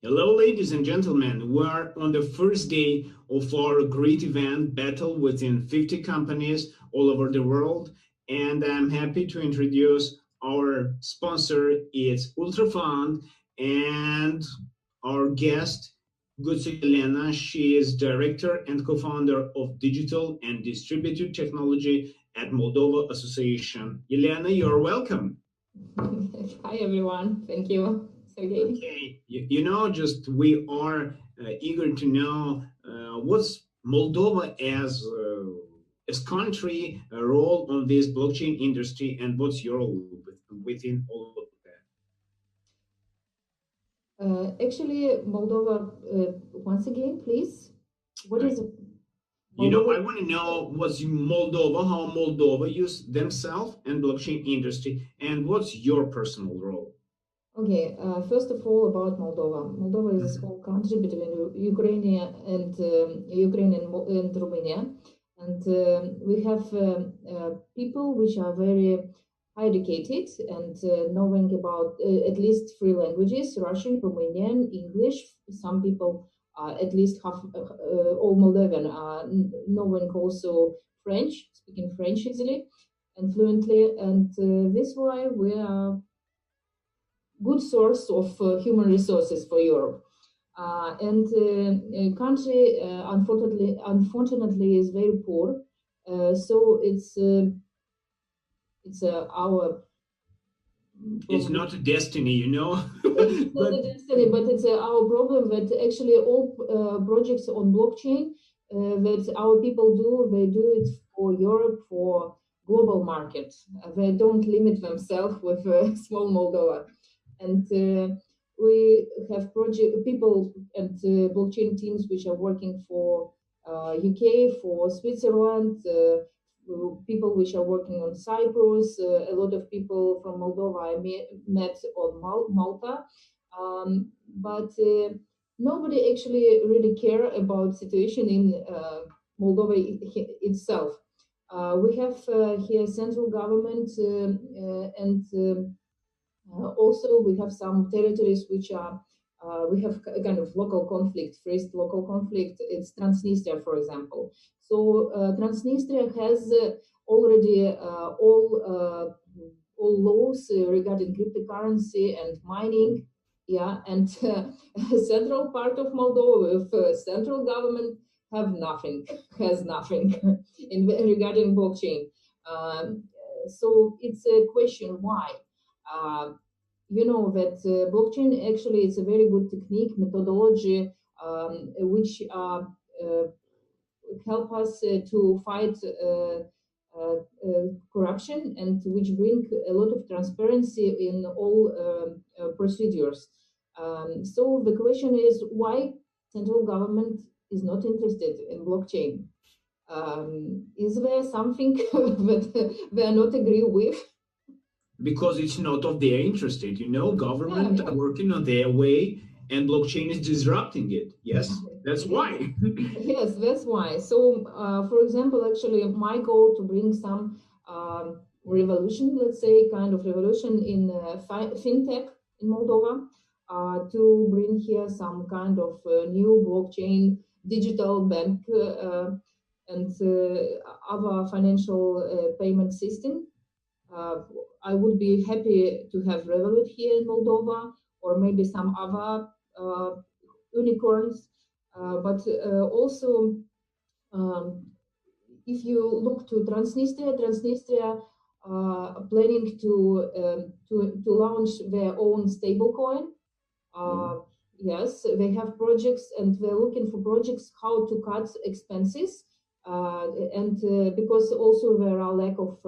Hello, ladies and gentlemen. We are on the first day of our great event, Battle Within 50 Companies all over the world. And I'm happy to introduce our sponsor. It's Ultrafund and our guest, good Elena. She is director and co-founder of Digital and Distributed Technology at Moldova Association. Elena, you're welcome. Hi everyone, thank you, Sergey. Okay, just we are eager to know what's Moldova as country role on this blockchain industry, and what's your role within all of that. Actually, Moldova, once again, please, what is I Moldova? want to know what's Moldova, how Moldova use themselves and blockchain industry, and what's your personal role. Okay, first of all, about Moldova. Moldova is a small country between Ukraine and Romania, and we have people which are very high educated and knowing about at least three languages: Russian, Romanian, English. Some people, at least half, all Moldovan, knowing also French, speaking French easily and fluently, and this why we are good source of human resources for Europe. And country, unfortunately, is very poor. So it's our It's not a destiny, it's not a destiny, but it's our problem that actually all projects on blockchain that our people do, they do it for Europe, for global market. They don't limit themselves with small Moldova. And we have project people and blockchain teams which are working for UK, for Switzerland, people which are working on Cyprus, a lot of people from Moldova I met on Malta, but nobody actually really care about situation in Moldova itself. We have here central government and also we have some territories which are we have a kind of local conflict. First local conflict, it's Transnistria, for example. So Transnistria has already all laws regarding cryptocurrency and mining. Yeah, and central part of Moldova with central government have nothing, has nothing in regarding blockchain. So it's a question why. Uh, you know that blockchain actually is a very good technique methodology which help us to fight corruption and which bring a lot of transparency in all procedures. So the question is why central government is not interested in blockchain. Is there something that they are not agree with? Because it's not of their interested. Government Yeah. are working on their way, and blockchain is disrupting it. Yes, that's why. Yes, that's why. So, for example, actually, my goal to bring some revolution, let's say, kind of revolution in fintech in Moldova, to bring here some kind of new blockchain digital bank and other financial payment system. I would be happy to have Revolut here in Moldova, or maybe some other unicorns. But also, um, if you look to Transnistria planning to launch their own stablecoin. Yes, they have projects and they're looking for projects how to cut expenses, and because also there are lack of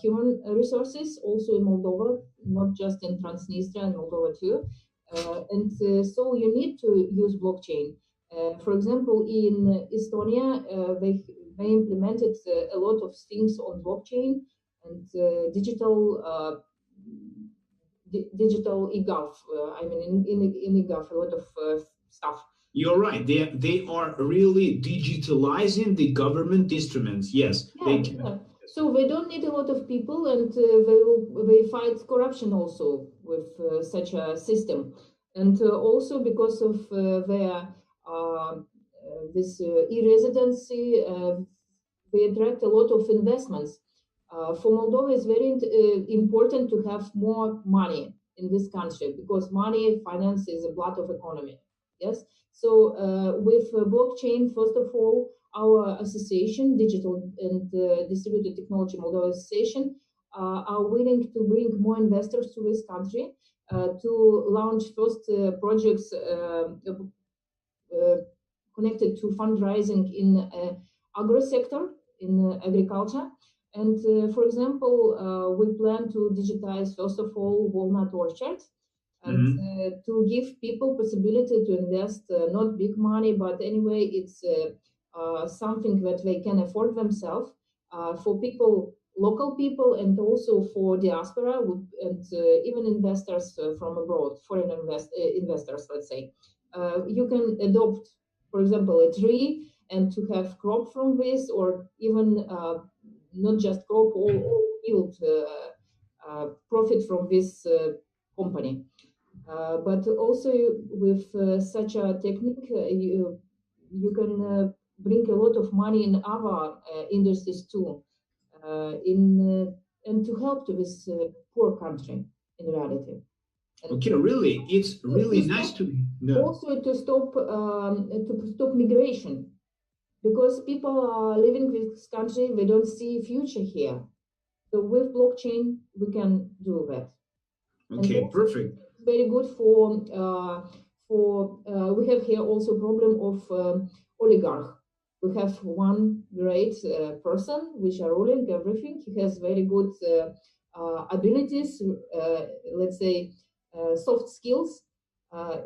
human resources also in Moldova, not just in Transnistria and Moldova too. And so you need to use blockchain. For example, in Estonia, they implemented a lot of things on blockchain and digital e-gov. I mean, in e-gov, a lot of stuff. You're right. They are really digitalizing the government instruments. Yes, they can. Yeah. So they don't need a lot of people, and they fight corruption also with such a system. And also because of their this e-residency, they attract a lot of investments. For Moldova, it's very important to have more money in this country because money, finance is the blood of economy. Yes. So with blockchain, first of all, our association, Digital and Distributed Technology Moldova Association, are willing to bring more investors to this country to launch first projects connected to fundraising in agro sector, in agriculture. And for example, we plan to digitize, first of all, walnut orchards and to give people possibility to invest not big money, but anyway, it's something that they can afford themselves for people, local people, and also for diaspora and even investors from abroad, foreign investors, let's say. You can adopt, for example, a tree and to have crop from this, or even not just crop, all yield profit from this company. But also with such a technique, you can bring a lot of money in other industries too, and to help to this poor country in reality. And Okay, really, it's really nice stop, to know. also to stop migration, because people are living in this country, they don't see future here. So with blockchain, we can do that. And Okay, also perfect. very good for we have here also problem of oligarch. We have one great person which are ruling everything. He has very good abilities, let's say soft skills.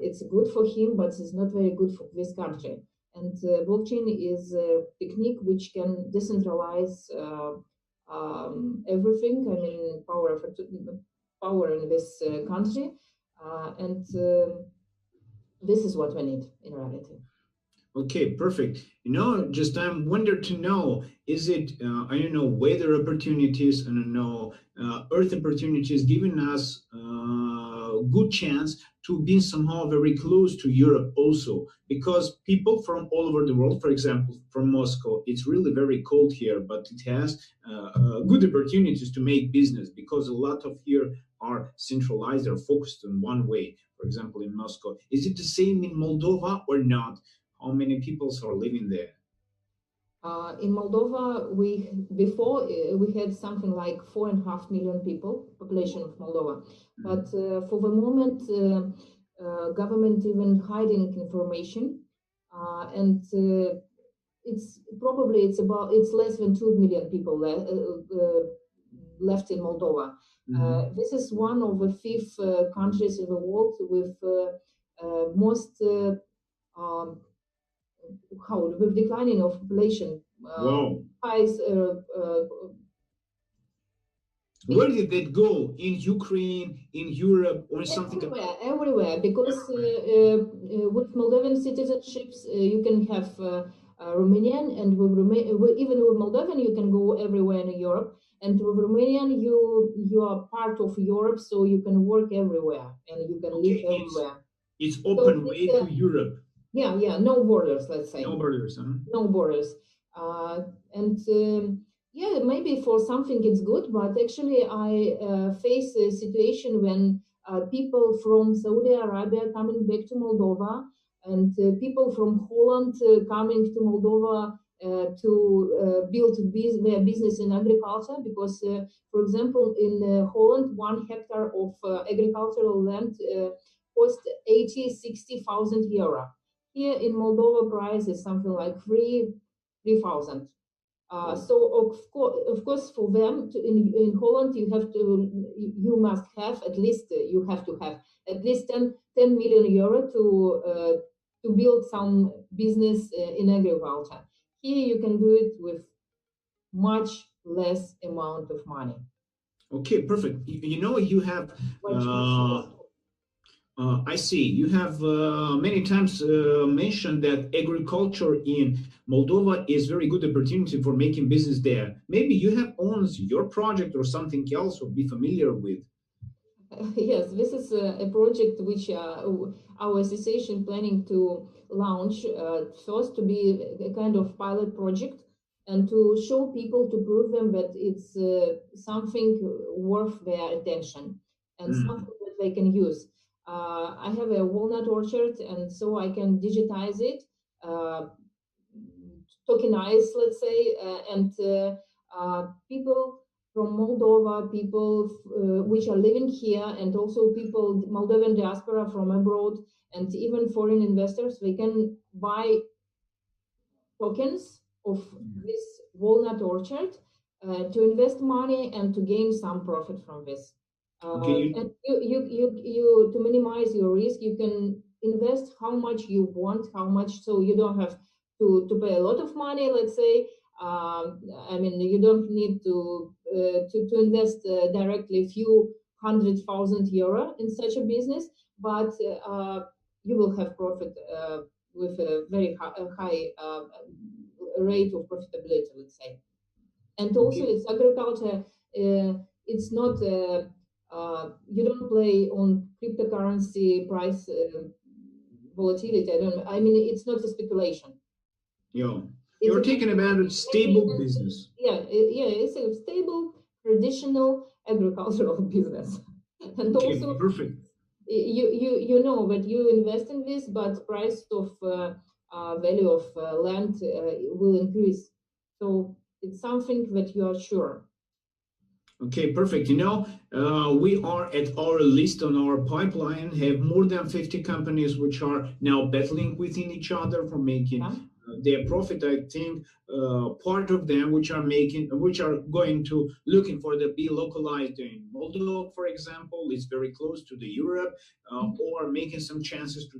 It's good for him, but it's not very good for this country. And blockchain is a technique which can decentralize everything. I mean, power in this country, and this is what we need in reality. Okay, perfect. Just I'm wonder to know, is it, I don't know, weather opportunities, I don't know, earth opportunities giving us good chance to be somehow very close to Europe also, because people from all over the world, for example, from Moscow, it's really very cold here, but it has good opportunities to make business because a lot of here are centralized or focused on one way. For example, in Moscow, is it the same in Moldova or not? How many people are living there? In Moldova, we had something like 4.5 million people, population of Moldova, but for the moment, government even hiding information, and it's less than 2 million people left in Moldova. This is one of the fifth countries in the world with most with declining of population. Wow. Highs, Where did that go? In Ukraine, in Europe, or something? everywhere, because with Moldovan citizenships, you can have Romanian, and even with Moldovan, you can go everywhere in Europe. And with Romanian, you are part of Europe, so you can work everywhere and you can live everywhere. It's open way to Europe. Yeah, no borders, let's say. No borders, huh? No borders. And yeah, maybe for something it's good, but actually I face a situation when people from Saudi Arabia coming back to Moldova, and people from Holland coming to Moldova to build their business in agriculture, because, for example, in Holland, 1 hectare of agricultural land cost 60,000 euro. Here in Moldova, price is something like 3,000. So of course, for them in Holland, you must have at least you have to have at least 10 million euro to build some business in agriculture. Here you can do it with much less amount of money. Okay, perfect. You have. I see. You have many times mentioned that agriculture in Moldova is very good opportunity for making business there. Maybe you have owns your project or something else or be familiar with. Yes, this is a project which our association planning to launch first to be a kind of pilot project and to show people to prove them that it's something worth their attention and Mm. something that they can use. I have a walnut orchard, and so I can digitize it, uh, tokenize, let's say, and people from Moldova, people which are living here, and also people, Moldovan diaspora from abroad, and even foreign investors, they can buy tokens of this walnut orchard to invest money and to gain some profit from this. Okay, And you to minimize your risk, you can invest how much you want, how much, so you don't have to pay a lot of money. Let's say, I mean, you don't need to invest directly a few 100,000 euro in such a business, but you will have profit with a very high rate of profitability, let's say. And also, okay, it's agriculture. It's not you don't play on cryptocurrency price volatility. I mean, it's not a speculation. yo, It's you're a talking about a happy stable and business. yeah, yeah. It's a stable, traditional agricultural business, and Okay, also perfect. you know that you invest in this, but price of value of land will increase. So it's something that you are sure. Okay, perfect. We are at our list on our pipeline, have more than 50 companies which are now battling within each other for making Yeah. their profit. I think part of them which are going to looking for the be localized in Moldova, for example, is very close to the Europe, Mhm. or making some chances to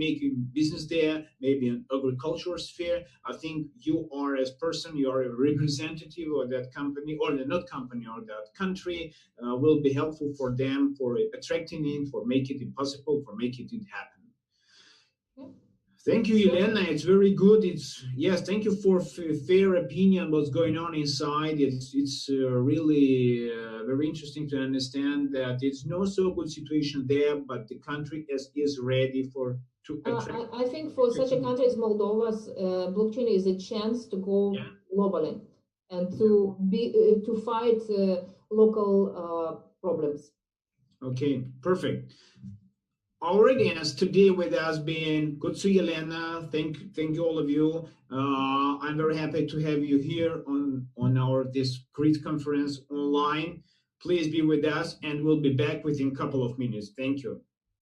making business there, maybe an agricultural sphere. I think you are as person, you are a representative of that company or the not company or that country, will be helpful for them for attracting in, for making it possible, for making it happen. Yeah. Thank you, Sure. Elena. It's very good. It's yes. Thank you for fair opinion. What's going on inside? It's really very interesting to understand that it's no so good situation there, but the country is ready for to attract. I think for such a country as Moldova's blockchain is a chance to go globally and to fight local problems. Okay, perfect. Already as today with us being good to you, Elena. Thank you all of you. I'm very happy to have you here on our this great conference online. Please be with us, and we'll be back within a couple of minutes. Thank you.